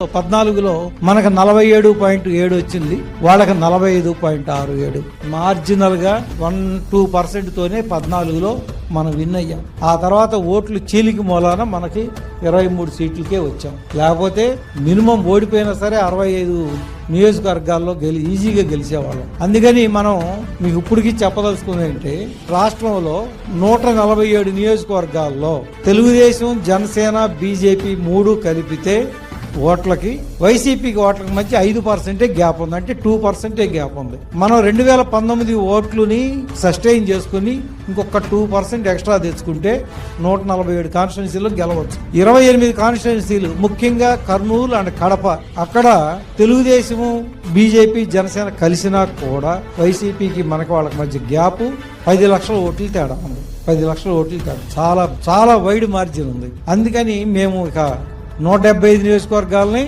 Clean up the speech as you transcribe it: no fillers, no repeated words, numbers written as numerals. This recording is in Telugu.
14లో మనకు 47.7 వచ్చింది, వాళ్ళకి 45.67. మార్జినల్ గా 1-2% తోనే 14లో మనం విన్ అయ్యాం. ఆ తర్వాత ఓట్లు చీలికి మూలాన మనకి 23 సీట్లకే వచ్చాం. లేకపోతే మినిమం ఓడిపోయినా సరే 65 నియోజకవర్గాల్లో ఈజీగా గెలిచేవాళ్ళం. అందుకని మనం మీకు ఇప్పటికీ చెప్పదలుచుకుంది ఏంటంటే, రాష్ట్రంలో 147 నియోజకవర్గాల్లో తెలుగుదేశం, జనసేన, బీజేపీ 3 కలిపితే ఓట్లకి వైసీపీకి ఓట్లకి మధ్య 5% గ్యాప్ ఉంది, అంటే 2% గ్యాప్ ఉంది. మనం 2019 ఓట్లుని సస్టైన్ చేసుకుని ఇంకొక 2% ఎక్స్ట్రా తెచ్చుకుంటే 147 కాన్స్టిట్యున్సీలు గెలవచ్చు. 28 కాన్స్టిట్యున్సీలు, ముఖ్యంగా కర్నూలు అండ్ కడప, అక్కడ తెలుగుదేశము, బీజేపీ, జనసేన కలిసినా కూడా వైసీపీకి మనకి వాళ్ళకి మధ్య గ్యాప్ 10 లక్షల ఓట్లు తేడా ఉంది. 10 లక్షల ఓట్లు తేడా, చాలా చాలా వైడ్ మార్జిన్ ఉంది. అందుకని మేము ఇక 175 నియోజకవర్గాలని